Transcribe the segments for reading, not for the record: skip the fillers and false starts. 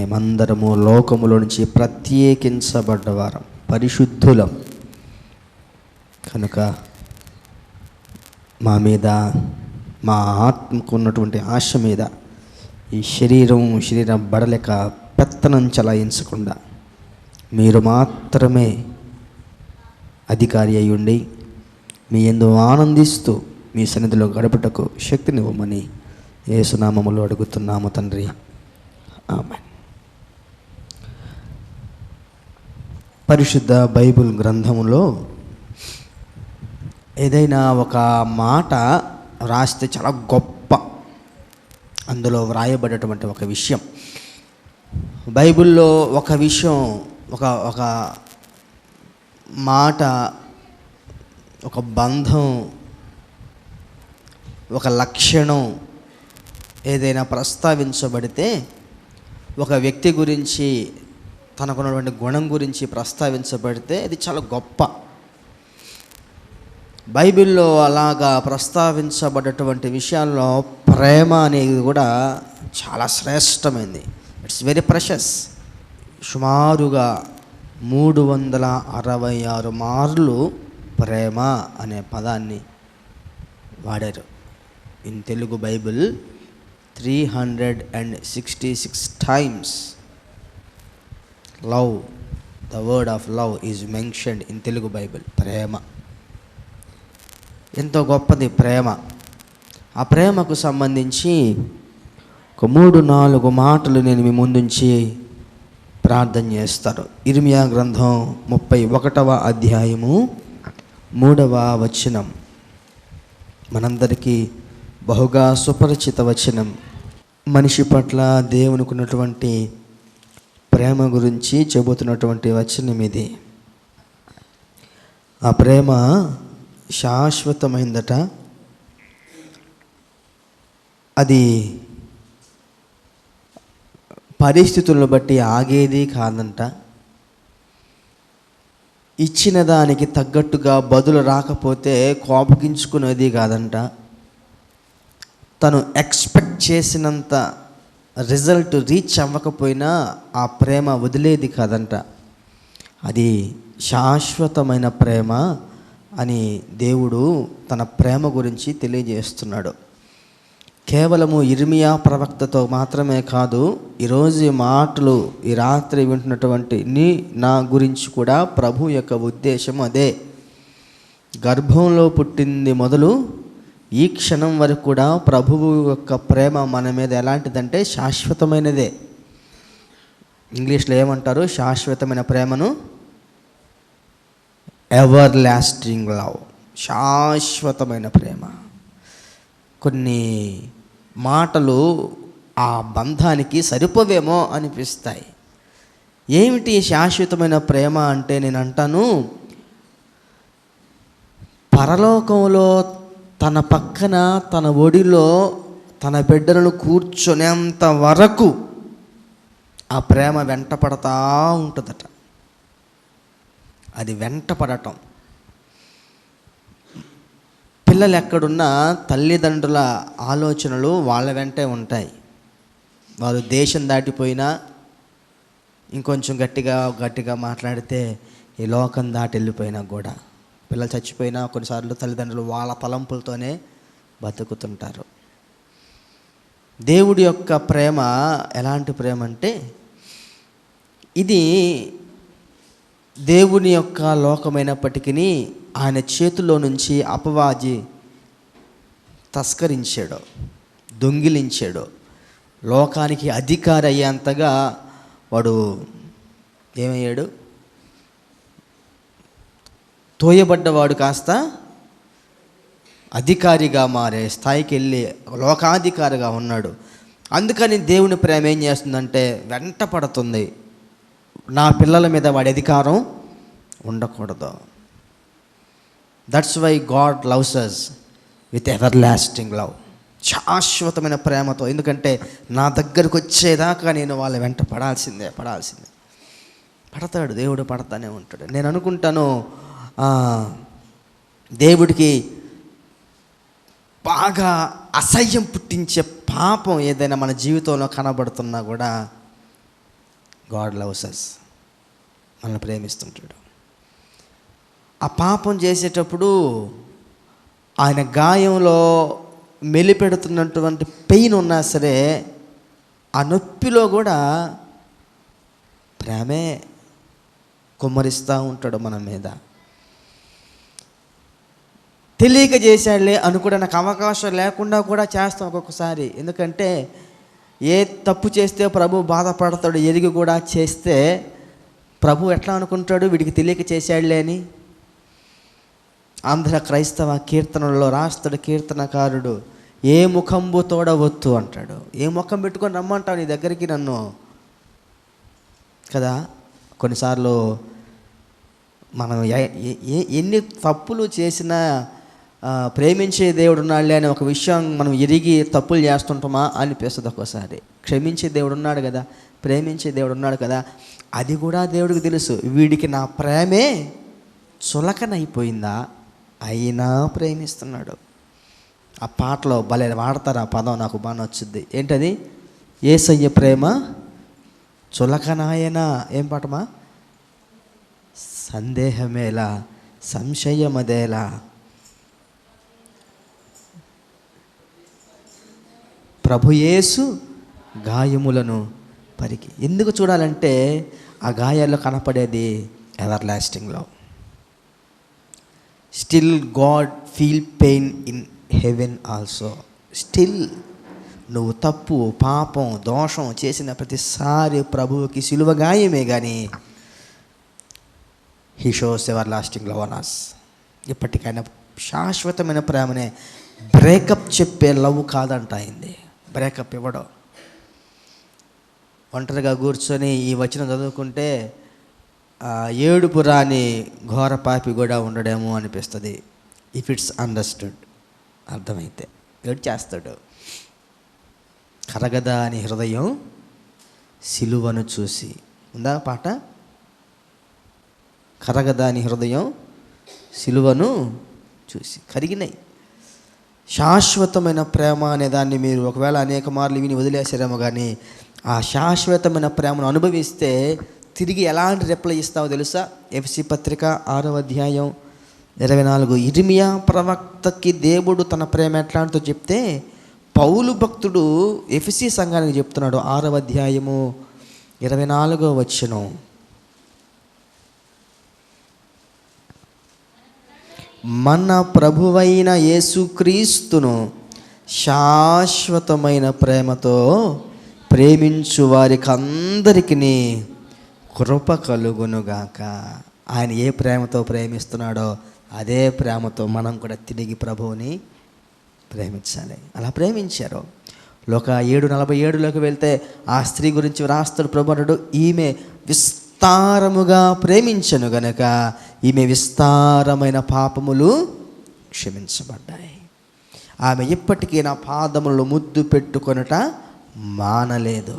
మేమందరము లోకములో నుంచి ప్రత్యేకించబడ్డవారం, పరిశుద్ధులం కనుక మా మీద, మా ఆత్మకు ఉన్నటువంటి ఆశ మీద ఈ శరీరం బడలేక పెత్తనం చలాయించకుండా మీరు మాత్రమే అధికారి అయి ఉండి మీ యందు ఆనందిస్తూ మీ సన్నిధిలో గడుపుటకు శక్తినివ్వమని యేసునామములో అడుగుతున్నాము తండ్రి, ఆమేన్. పరిశుద్ధ బైబిల్ గ్రంథములో ఏదైనా ఒక మాట రాస్తే చాలా గొప్ప, అందులో వ్రాయబడేటువంటి ఒక విషయం, బైబిల్లో ఒక విషయం, ఒక మాట, ఒక బంధం, ఒక లక్షణం ఏదైనా ప్రస్తావించబడితే, ఒక వ్యక్తి గురించి తనకున్నటువంటి గుణం గురించి ప్రస్తావించబడితే అది చాలా గొప్ప. బైబిల్లో అలాగా ప్రస్తావించబడ్డటువంటి విషయాల్లో ప్రేమ అనేది కూడా చాలా శ్రేష్టమైంది. It's very precious. సుమారుగా 366 మార్లు ప్రేమ అనే పదాన్ని వాడారు. In Telugu Bible 366 times love, the word of love is mentioned in Telugu Bible. ప్రేమ ఎంతో గొప్పది ప్రేమ. ఆ ప్రేమకు సంబంధించి ఒక 3-4 మాటలు నేను మీ ముందుంచి ప్రార్థన చేస్తాను. ఇర్మియా గ్రంథం 31వ అధ్యాయము 3వ వచనం మనందరికీ బహుగా సుపరిచిత వచనం. మనిషి పట్ల దేవునికి ఉన్నటువంటి ప్రేమ గురించి చెబుతున్నటువంటి వచనం ఇది. ఆ ప్రేమ శాశ్వతమైందట, అది పరిస్థితులను బట్టి ఆగేది కాదంట, ఇచ్చిన దానికి తగ్గట్టుగా బదులు రాకపోతే కోపగించుకునేది కాదంట, తను ఎక్స్పెక్ట్ చేసినంత రిజల్ట్ రీచ్ అవ్వకపోయినా ఆ ప్రేమ వదిలేది కాదంట. అది శాశ్వతమైన ప్రేమ అని దేవుడు తన ప్రేమ గురించి తెలియజేస్తున్నాడు. కేవలము ఇర్మియా ప్రవక్తతో మాత్రమే కాదు, ఈరోజు ఈ మాటలు ఈ రాత్రి వింటున్నటువంటి నా గురించి కూడా ప్రభు యొక్క ఉద్దేశం అదే. గర్భంలో పుట్టింది మొదలు ఈ క్షణం వరకు కూడా ప్రభువు యొక్క ప్రేమ మన మీద ఎలాంటిదంటే శాశ్వతమైనదే. ఇంగ్లీష్లో ఏమంటారు శాశ్వతమైన ప్రేమను? ఎవర్ లాస్టింగ్ లవ్, శాశ్వతమైన ప్రేమ. కొన్ని మాటలు ఆ బంధానికి సరిపోవేమో అనిపిస్తాయి. ఏమిటి శాశ్వతమైన ప్రేమ అంటే, నేను అంటాను, పరలోకంలో తన పక్కన తన ఒడిలో తన బిడ్డలను కూర్చునేంత వరకు ఆ ప్రేమ వెంటపడతా ఉంటుందట. అది వెంటపడటం. పిల్లలు ఎక్కడున్నా తల్లిదండ్రుల ఆలోచనలు వాళ్ళ వెంటే ఉంటాయి. వాళ్ళు దేశం దాటిపోయినా, ఇంకొంచెం గట్టిగా మాట్లాడితే ఈ లోకం దాటి వెళ్ళిపోయినా కూడా, పిల్లలు చచ్చిపోయినా కొన్నిసార్లు తల్లిదండ్రులు వాళ్ళ తలంపులతోనే బతుకుతుంటారు. దేవుడి యొక్క ప్రేమ ఎలాంటి ప్రేమ అంటే, ఇది దేవుని యొక్క లోకమైనప్పటికీ ఆయన చేతుల్లో నుంచి అపవాది తస్కరించాడు, దొంగిలించాడు. లోకానికి అధికారి అయ్యేంతగా వాడు ఏమయ్యాడు? తోయబడ్డవాడు కాస్త అధికారిగా మారే స్థాయికి వెళ్ళి లోకాధికారిగా ఉన్నాడు. అందుకని దేవుని ప్రేమ ఏం చేస్తుందంటే వెంట పడుతుంది. నా పిల్లల మీద వాడి అధికారం ఉండకూడదు. That's why God loves us with everlasting love, శాశ్వతమైన ప్రేమతో. ఎందుకంటే నా దగ్గరకు వచ్చేదాకా నేను వాళ్ళ వెంట పడాల్సిందే. పడతాడు దేవుడు, పడతానే ఉంటాడు. నేను అనుకుంటాను, దేవుడికి బాగా అసహ్యం పుట్టించే పాపం ఏదైనా మన జీవితంలో కనబడుతున్నా కూడా గాడ్ లవ్స్ అస్, మనల్ని ప్రేమిస్తుంటాడు. ఆ పాపం చేసేటప్పుడు ఆయన గాయంలో మెలిపెడుతున్నటువంటి పెయిన్ ఉన్నా సరే ఆ నొప్పిలో కూడా ప్రేమే కుమ్మరిస్తూ ఉంటాడు మన మీద. తెలియక చేశాడులే అనుకోవడానికి అవకాశం లేకుండా కూడా చేస్తాం ఒక్కొక్కసారి. ఎందుకంటే ఏ తప్పు చేస్తే ప్రభు బాధపడతాడు ఎరిగి కూడా చేస్తే ప్రభు ఎట్లా అనుకుంటాడు, వీడికి తెలియక చేశాడులే అని. ఆంధ్ర క్రైస్తవ కీర్తనలో రాస్తాడు కీర్తనకారుడు, ఏ ముఖంబు తోడవద్దు అంటాడు. ఏ ముఖం పెట్టుకొని రమ్మంటావు నీ దగ్గరికి నన్ను కదా. కొన్నిసార్లు మనం ఎన్ని తప్పులు చేసినా ప్రేమించే దేవుడు ఉన్నాడులే అనే ఒక విషయం మనం ఎరిగి తప్పులు చేస్తుంటామా అనిపిస్తుంది ఒక్కోసారి. క్షమించే దేవుడు ఉన్నాడు కదా, ప్రేమించే దేవుడు ఉన్నాడు కదా, అది కూడా దేవుడికి తెలుసు. వీడికి నా ప్రేమే చులకనైపోయిందా, అయినా ప్రేమిస్తున్నాడు. ఆ పాటలో భలే వాడతారు ఆ పదం, నాకు బాగా నచ్చుద్ది. ఏంటది? యేసయ్య ప్రేమ చులకనాయనా. ఏం పాటమా? సందేహమేలా సంశయమదేలా, ప్రభుయేసు గాయములను పరికి. ఎందుకు చూడాలంటే ఆ గాయాల్లో కనపడేది ever lasting love. Still God feel pain in heaven also. Still నువ్వు తప్పు, పాపం, దోషం చేసిన ప్రతిసారి ప్రభువుకి సిలువ గాయమే కానీ he shows ever lasting love on us. ఇప్పటికైనా శాశ్వతమైన ప్రేమనే. బ్రేకప్ చెప్పే లవ్ కాదంట అయింది. బ్రేకప్ ఇవ్వడం. ఒంటరిగా కూర్చొని ఈ వచనం చదువుకుంటే ఏడుపు రాని ఘోర పాపి కూడా ఉండడేమో అనిపిస్తుంది. ఇఫ్ ఇట్స్ అండర్స్టూడ్, అర్థమైతే. ఏడు చేస్తాడు. కరగదా అని హృదయం సిలువను చూసి. ఉందా పాట? కరగదా అని హృదయం సిలువను చూసి. కరిగినాయి. శాశ్వతమైన ప్రేమ అనే దాన్ని మీరు ఒకవేళ అనేక మార్లు విని వదిలేసారేమో, కానీ ఆ శాశ్వతమైన ప్రేమను అనుభవిస్తే తిరిగి ఎలాంటి రిప్లై ఇస్తావో తెలుసా? ఎఫెసీ పత్రిక 6వ అధ్యాయం 24. ఇర్మియా ప్రవక్తకి దేవుడు తన ప్రేమ ఎట్లాంటితో చెప్తే పౌలు భక్తుడు ఎఫెసీ సంఘానికి చెప్తున్నాడు. 6వ అధ్యాయము 24వ వచనం. మన ప్రభువైన యేసుక్రీస్తును శాశ్వతమైన ప్రేమతో ప్రేమించు వారికి అందరికీ కృప కలుగునుగాక. ఆయన ఏ ప్రేమతో ప్రేమిస్తున్నాడో అదే ప్రేమతో మనం కూడా తిరిగి ప్రభువుని ప్రేమించాలి. అలా ప్రేమించారు. లోక 7:47లోకి వెళ్తే ఆ స్త్రీ గురించి రాస్తాడు ప్రభువుడు, ఈమె విస్తారముగా ప్రేమించను గనక ఈమె విస్తారమైన పాపములు క్షమించబడ్డాయి. ఆమె ఇప్పటికీ నా పాదములను ముద్దు పెట్టుకొనుట మానలేదు.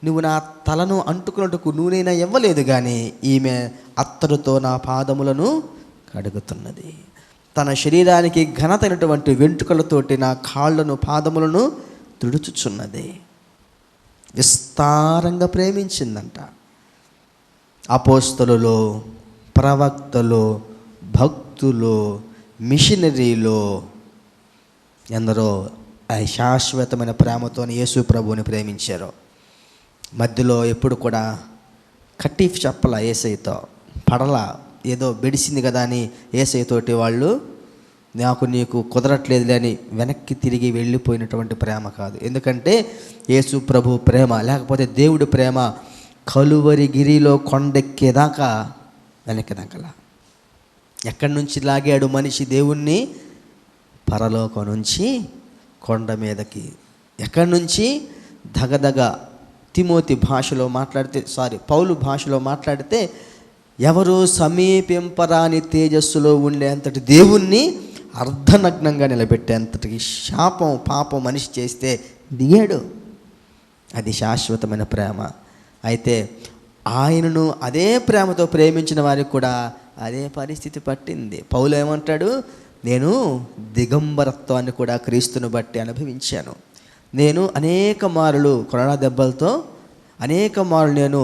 నువ్వు నా తలను అంటుకున్నట్టుకు నూనెనా ఇవ్వలేదు, కానీ ఈమె అత్తరుతో నా పాదములను కడుగుతున్నది. తన శరీరానికి ఘనతైనటువంటి వెంట్రుకలతోటి నా కాళ్ళను పాదములను తుడుచుచున్నది. విస్తారంగా ప్రేమించిందంట. అపోస్తలులు, ప్రవక్తలు, భక్తులు, మిషనరీలు ఎందరో ఆ శాశ్వతమైన ప్రేమతో యేసు ప్రభువుని ప్రేమించారు. మధ్యలో ఎప్పుడు కూడా కటీఫ్ చెప్పల యేసయ్యతో, పడల, ఏదో బెడిసింది కదా అని యేసయ్యతోటి వాళ్ళు నాకు నీకు కుదరట్లేదులే అని వెనక్కి తిరిగి వెళ్ళిపోయినటువంటి ప్రేమ కాదు. ఎందుకంటే యేసు ప్రభు ప్రేమ, లేకపోతే దేవుడి ప్రేమ కలువరి గిరిలో కొండెక్కేదాకా వెనక్కి దక్కల. ఎక్కడి నుంచి లాగాడు మనిషి దేవుణ్ణి? పరలోకం నుంచి కొండ మీదకి. ఎక్కడి నుంచి? దగదగ తిమోతి భాషలో మాట్లాడితే, పౌలు భాషలో మాట్లాడితే, ఎవరు సమీపింపరాని తేజస్సులో ఉండేంతటి దేవుణ్ణి అర్ధనగ్నంగా నిలబెట్టేంతటికి శాపం, పాపం మనిషి చేస్తే దిగాడు. అది శాశ్వతమైన ప్రేమ. అయితే ఆయనను అదే ప్రేమతో ప్రేమించిన వారికి కూడా అదే పరిస్థితి పట్టింది. పౌలు ఏమంటాడు? నేను దిగంబరత్వాన్ని కూడా క్రీస్తుని బట్టి అనుభవించాను. నేను అనేక మారులు కొరడా దెబ్బలతో నేను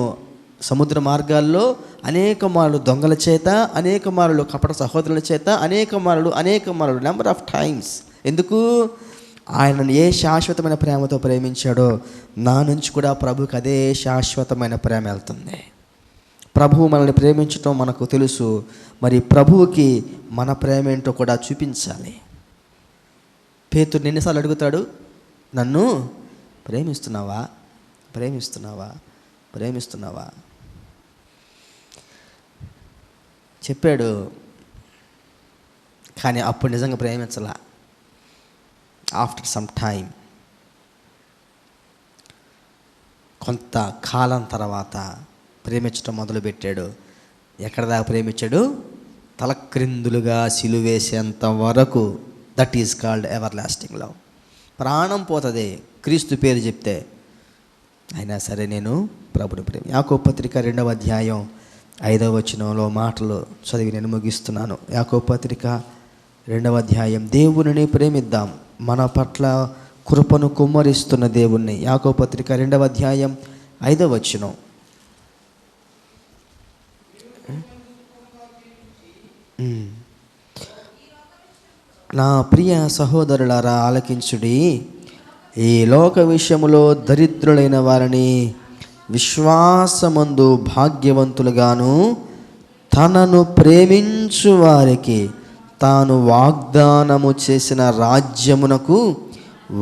సముద్ర మార్గాల్లో అనేక మార్లు దొంగల చేత, అనేక మార్లు కపట సహోదరుల చేత, అనేక మార్లు నెంబర్ ఆఫ్ టైమ్స్. ఎందుకు? ఆయనను ఏ శాశ్వతమైన ప్రేమతో ప్రేమించాడో నా నుంచి కూడా ప్రభువుకి అదే శాశ్వతమైన ప్రేమ వెళ్తుంది. ప్రభువు మనల్ని ప్రేమించటం మనకు తెలుసు. మరి ప్రభువుకి మన ప్రేమ ఏంటో కూడా చూపించాలి. పేతురు ఎన్నిసార్లు అడుగుతాడు, నన్ను ప్రేమిస్తున్నావా, ప్రేమిస్తున్నావా, ప్రేమిస్తున్నావా? చెప్పాడు, కానీ అప్పుడు నిజంగా ప్రేమించలా. ఆఫ్టర్ సమ్ టైం, కొంత కాలం తర్వాత ప్రేమించడం మొదలుపెట్టాడు. ఎక్కడ దాకా ప్రేమించాడు? తలక్రిందులుగా సిలువేసేంత వరకు. That is called ever lasting love. ప్రాణం పోతుంది క్రీస్తు పేరు చెప్తే, అయినా సరే నేను ప్రభుని ప్రేమ. యాకోబు పత్రిక 2వ అధ్యాయం 5వ వచనంలో మాటలు చదివి నేను ముగిస్తున్నాను. యాకోబు పత్రిక 2వ అధ్యాయం, దేవునిని ప్రేమిద్దాం, మన పట్ల కృపను కుమ్మరిస్తున్న దేవుణ్ణి. యాకోబు పత్రిక 2వ అధ్యాయం 5వ వచనం. నా ప్రియ సహోదరులారా ఆలకించుడి, ఈ లోక విషయములో దరిద్రులైన వారిని విశ్వాసమందు భాగ్యవంతులుగాను, తనను ప్రేమించు వారికి తాను వాగ్దానము చేసిన రాజ్యమునకు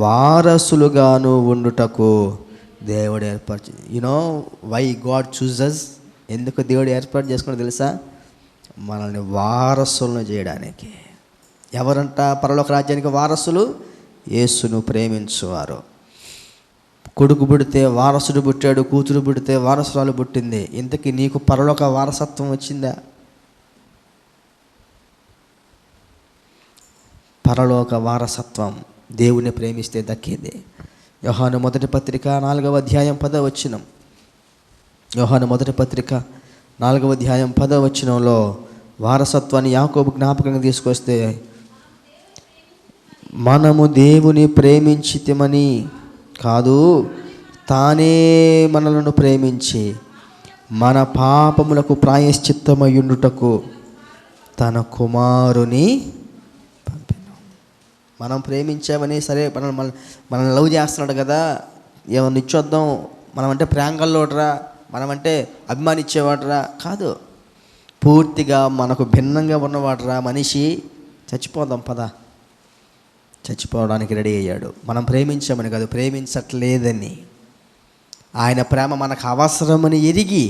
వారసులుగాను ఉండుటకు దేవుడు ఏర్పాటు. You know why God chooses? ఎందుకు దేవుడు ఏర్పాటు చేసుకుని తెలుసా? మనల్ని వారసులను చేయడానికి. ఎవరంట పరలోక రాజ్యానికి వారసులు? యేసును ప్రేమించువారు. కొడుకు పుడితే వారసుడు పుట్టాడు, కూతురు పుడితే వారసురాలు పుట్టింది. ఇంతకీ నీకు పరలోక వారసత్వం వచ్చిందా? పరలోక వారసత్వం దేవుని ప్రేమిస్తే దక్కింది. యోహాను మొదటి పత్రిక 4వ అధ్యాయం 10వ వచనం. యోహాను మొదటి పత్రిక 4వ అధ్యాయం 10వ వచనంలో వారసత్వాన్ని యాకోబు జ్ఞాపకంగా తీసుకొస్తే, మనము దేవుని ప్రేమించితిమని కాదు, తానే మనలను ప్రేమించి మన పాపములకు ప్రాయశ్చిత్తమయ్యుండుటకు తన కుమారుని పంపెను. మనం ప్రేమించామని, సరే మనల్ని లవ్ చేస్తున్నాడు కదా, ఏమన్నా ఇచ్చొద్దాం, మనమంటే ప్రేంగల్లోడ్రా, మనమంటే అభిమానించేవాడ్రా కాదు. పూర్తిగా మనకు భిన్నంగా ఉన్నవాడ్రా మనిషి, చచ్చిపోదాం పద, చచ్చిపోవడానికి రెడీ అయ్యాడు. మనం ప్రేమించామని కాదు, ప్రేమించట్లేదని. ఆయన ప్రేమ మనకు అవసరమని ఎరిగి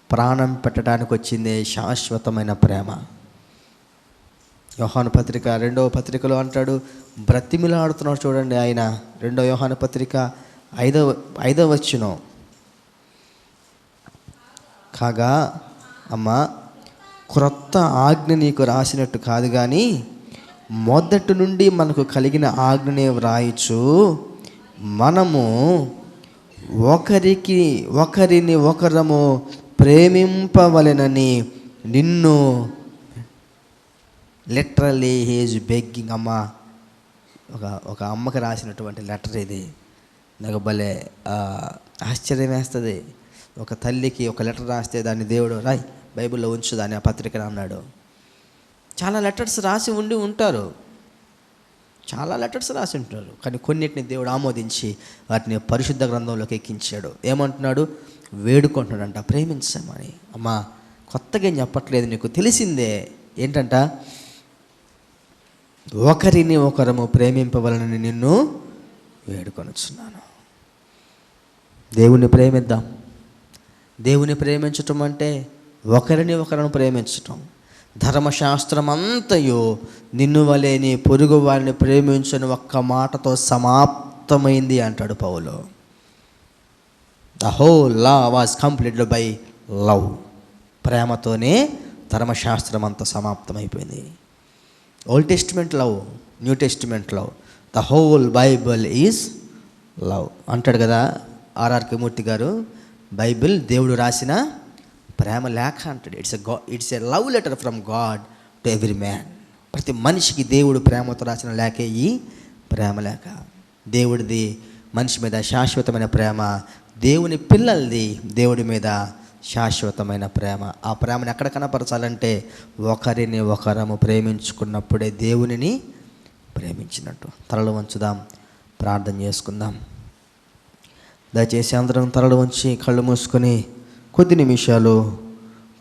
ప్రాణం పెట్టడానికి వచ్చిందే శాశ్వతమైన ప్రేమ. యోహాను పత్రిక 2వ పత్రికలో అంటాడు, బ్రతిమిలాడుతున్నాడు చూడండి ఆయన. 2వ యోహాను పత్రిక 5వ వచనం. కాగా అమ్మా, క్రొత్త ఆజ్ఞ నీకు రాసినట్టు కాదు, కానీ మొదటి నుండి మనకు కలిగిన ఆజ్ఞనే వ్రాయిచు, మనము ఒకరిని ఒకరము ప్రేమింపవలెనని నిన్ను. Literally he's begging. అమ్మ, ఒక అమ్మకి రాసినటువంటి లెటర్ ఇది. నాకు భలే ఆశ్చర్యం వేస్తుంది. ఒక తల్లికి ఒక లెటర్ రాస్తే దాన్ని దేవుడు రాయ్ బైబిల్లో ఉంచు దాన్ని, ఆ పత్రికను అన్నాడు. చాలా లెటర్స్ రాసి ఉంటారు, చాలా లెటర్స్ రాసి ఉంటారు, కానీ కొన్నిటిని దేవుడు ఆమోదించి వాటిని పరిశుద్ధ గ్రంథంలోకి ఎక్కించాడు. ఏమంటున్నాడు? వేడుకుంటున్నాడంట ప్రేమించామని. అమ్మా, కొత్తగా ఏం చెప్పట్లేదు, నీకు తెలిసిందే. ఏంటంట? ఒకరిని ఒకరము ప్రేమింపవలనని నిన్ను వేడుకొనుచున్నాను. దేవుని ప్రేమిద్దాం. దేవుని ప్రేమించటం అంటే ఒకరిని ఒకరిని ప్రేమించటం. ధర్మశాస్త్రం అంతయు నిన్ను వలె నీ పొరుగు వారిని ప్రేమించని ఒక్క మాటతో సమాప్తమైంది అంటాడు Paul. The whole law was completed by love. ప్రేమతోనే ధర్మశాస్త్రం అంతా సమాప్తమైపోయింది. Old testament love, new testament love, the whole Bible is love అంటాడు కదా ఆర్ఆర్కే మూర్తి గారు. బైబిల్ దేవుడు రాసిన ప్రేమ లేఖ అంటాడు. It's a love letter from God to every man. ప్రతి మనిషికి దేవుడు ప్రేమతో రాసిన లేఖే ఈ ప్రేమ లేఖ. దేవుడిది మనిషి మీద శాశ్వతమైన ప్రేమ, దేవుని పిల్లలది దేవుడి మీద శాశ్వతమైన ప్రేమ. ఆ ప్రేమను ఎక్కడ కనపరచాలంటే ఒకరిని ఒకరము ప్రేమించుకున్నప్పుడే దేవునిని ప్రేమించినట్టు. తలలు వంచుదాం, ప్రార్థన చేసుకుందాం. దయచేసి అందరం తలలు వంచి కళ్ళు మూసుకొని కొద్ది నిమిషాలు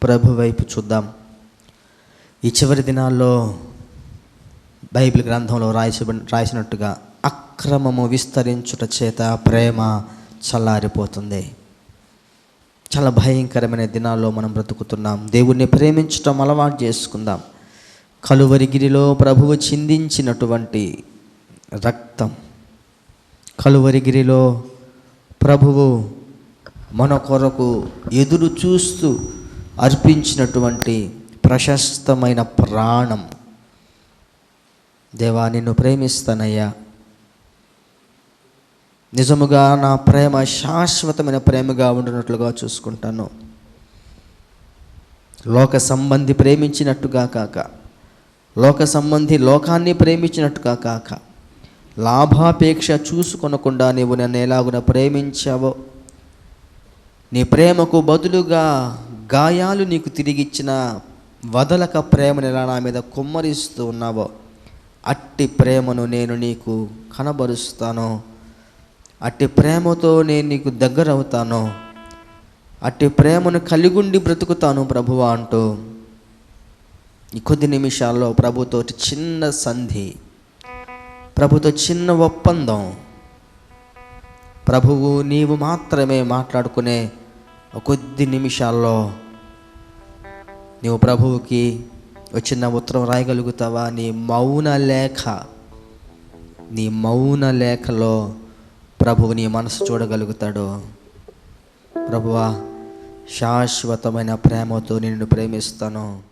ప్రభు వైపు చూద్దాం. ఈ చివరి దినాల్లో బైబిల్ గ్రంథంలో రాసినట్టుగా అక్రమము విస్తరించుట చేత ప్రేమ చల్లారిపోతుంది. చాలా భయంకరమైన దినాల్లో మనం బ్రతుకుతున్నాం. దేవుణ్ణి ప్రేమించటం అలవాటు చేసుకుందాం. కలువరిగిరిలో ప్రభువు చిందించినటువంటి రక్తం, కలువరిగిరిలో ప్రభువు మన కొరకు ఎదురు చూస్తూ అర్పించినటువంటి ప్రశస్తమైన ప్రాణం. దేవా, నిన్ను ప్రేమిస్తానయ్యా, నిజముగా నా ప్రేమ శాశ్వతమైన ప్రేమగా ఉండినట్లుగా చూసుకుంటాను. లోక సంబంధి ప్రేమించినట్టుగా కాక, లోక సంబంధి లోకాన్ని ప్రేమించినట్టుగా కాక, లాభాపేక్ష చూసుకొనకుండా నీవు నన్ను ఎలాగున ప్రేమించావో, నీ ప్రేమకు బదులుగా గాయాలు నీకు తిరిగిచ్చిన వదలక ప్రేమను ఎలా నా మీద కుమ్మరిస్తూ ఉన్నావో, అట్టి ప్రేమను నేను నీకు కనబరుస్తాను. అట్టి ప్రేమతో నేను నీకు దగ్గర అవుతాను. అట్టి ప్రేమను కలిగుండి బ్రతుకుతాను ప్రభువా అంటూ ఈ కొద్ది నిమిషాల్లో ప్రభుతో చిన్న సంధి, ప్రభుతో చిన్న ఒప్పందం, ప్రభువు నీవు మాత్రమే మాట్లాడుకునే కొద్ది నిమిషాల్లో నీవు ప్రభువుకి చిన్న ఉత్తరం రాయగలుగుతావా? నీ మౌన లేఖలో ప్రభువు నీ మనసు చూడగలుగుతాడు. ప్రభువా, శాశ్వతమైన ప్రేమతో నిన్ను ప్రేమిస్తాను.